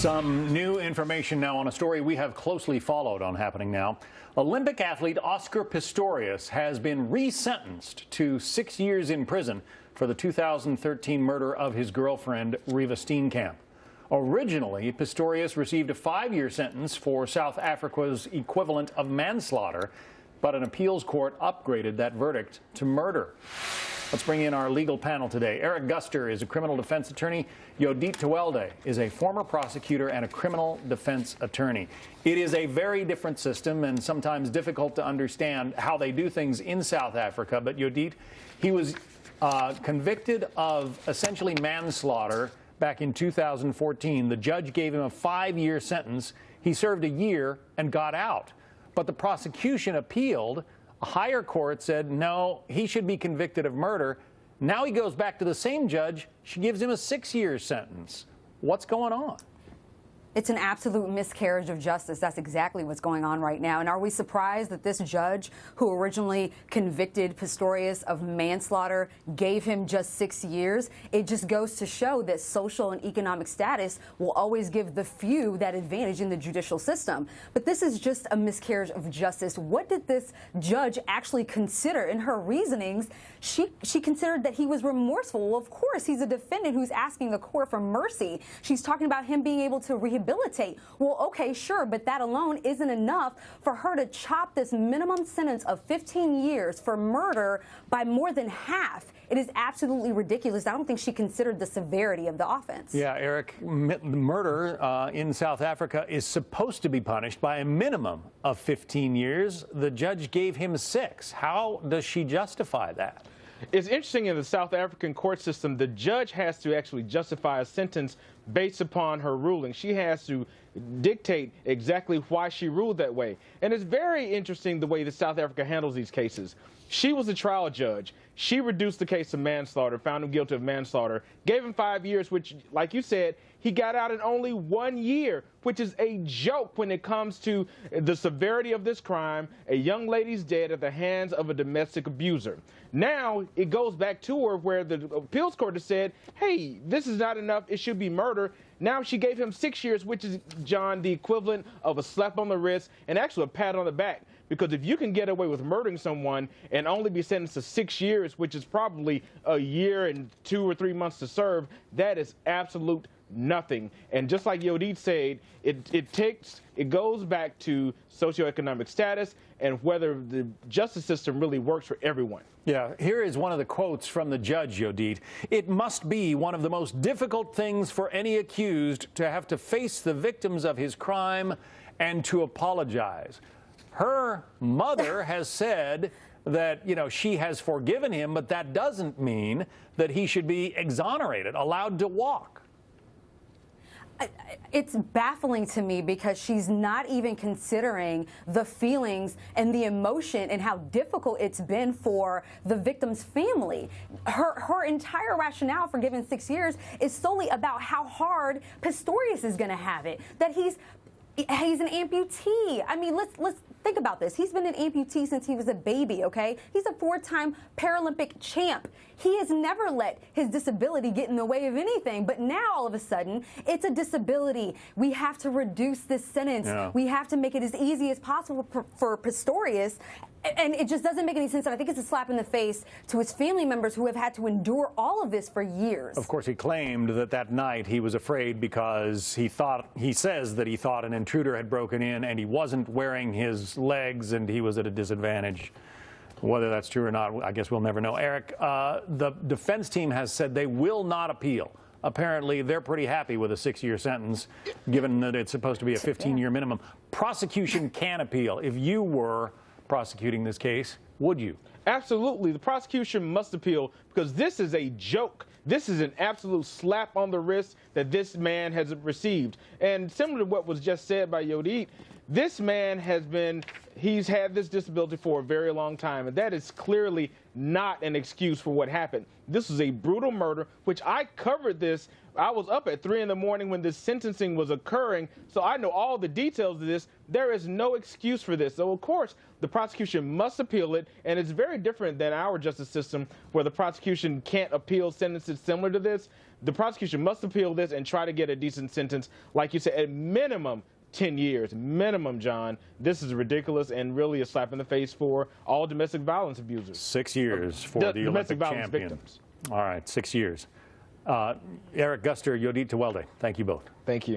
Some new information now on a story we have closely followed on Happening Now. Olympic athlete Oscar Pistorius has been resentenced to 6 years in prison for the 2013 murder of his girlfriend, Riva Steenkamp. Originally, Pistorius received a 5-year sentence for South Africa's equivalent of manslaughter, but an appeals court upgraded that verdict to murder. Let's bring in our legal panel today. Eric Guster is a criminal defense attorney. Yodit Tewolde is a former prosecutor and a criminal defense attorney. It is a very different system and sometimes difficult to understand how they do things in South Africa. But Yodit, he was convicted of essentially manslaughter back in 2014. The judge gave him a 5-year sentence. He served a year and got out. But the prosecution appealed. A higher court said, no, he should be convicted of murder. Now he goes back to the same judge. She gives him a 6-year sentence. What's going on? It's an absolute miscarriage of justice. That's exactly what's going on right now. And are we surprised that this judge, who originally convicted Pistorius of manslaughter, gave him just 6 years? It just goes to show that social and economic status will always give the few that advantage in the judicial system. But this is just a miscarriage of justice. What did this judge actually consider in her reasonings? She considered that he was remorseful. Well, of course, he's a defendant who's asking the court for mercy. She's talking about him being able to rehabilitate. Well, okay, sure, but that alone isn't enough for her to chop this minimum sentence of 15 years for murder by more than half. It is absolutely ridiculous. I don't think she considered the severity of the offense. Yeah, Eric, murder in South Africa is supposed to be punished by a minimum of 15 years. The judge gave him 6. How does she justify that? It's interesting, in the South African court system, the judge has to actually justify a sentence based upon her ruling. She has to dictate exactly why she ruled that way. And it's very interesting the way that South Africa handles these cases. She was the trial judge. She reduced the case to manslaughter, found him guilty of manslaughter, gave him 5 years, which, like you said, he got out in only 1 year, which is a joke when it comes to the severity of this crime. A young lady's dead at the hands of a domestic abuser. Now it goes back to her where the appeals court has said, hey, this is not enough, it should be murder. Now she gave him 6 years, which is, John, the equivalent of a slap on the wrist and actually a pat on the back. Because if you can get away with murdering someone and only be sentenced to 6 years, which is probably a year and 2 or 3 months to serve, that is absolute nothing. And just like Yodit said, it goes back to socioeconomic status and whether the justice system really works for everyone. Yeah, here is one of the quotes from the judge, Yodit. It must be one of the most difficult things for any accused to have to face the victims of his crime and to apologize. Her mother has said that, you know, she has forgiven him, but that doesn't mean that he should be exonerated, allowed to walk. It's baffling to me because she's not even considering the feelings and the emotion and how difficult it's been for the victim's family. Her entire rationale for giving 6 years is solely about how hard Pistorius is going to have it, that he's an amputee. I mean, let's think about this. He's been an amputee since he was a baby, okay? He's a 4-time Paralympic champ. He has never let his disability get in the way of anything, but now all of a sudden, it's a disability. We have to reduce this sentence. Yeah. We have to make it as easy as possible for Pistorius. And it just doesn't make any sense. And I think it's a slap in the face to his family members who have had to endure all of this for years. Of course, he claimed that night he was afraid because he says that he thought an intruder had broken in and he wasn't wearing his legs and he was at a disadvantage. Whether that's true or not, I guess we'll never know. Eric, the defense team has said they will not appeal. Apparently, they're pretty happy with a 6-year sentence, given that it's supposed to be a 15-year minimum. Prosecution can appeal. If you were prosecuting this case, would you? Absolutely. The prosecution must appeal because this is a joke. This is an absolute slap on the wrist that this man has received. And similar to what was just said by Yodit, this man he's had this disability for a very long time, and that is clearly not an excuse for what happened. This was a brutal murder, which I covered this. I was up at 3 in the morning when this sentencing was occurring, so I know all the details of this. There is no excuse for this. So, of course, the prosecution must appeal it, and it's very different than our justice system where the prosecution can't appeal sentences similar to this. the prosecution must appeal this and try to get a decent sentence. Like you said, at minimum 10 years, minimum, John. This is ridiculous and really a slap in the face for all domestic violence abusers. 6 years for the domestic Olympic violence champion. victims. All right, 6 years. Eric Guster, Yodit Tewolde, thank you both. Thank you.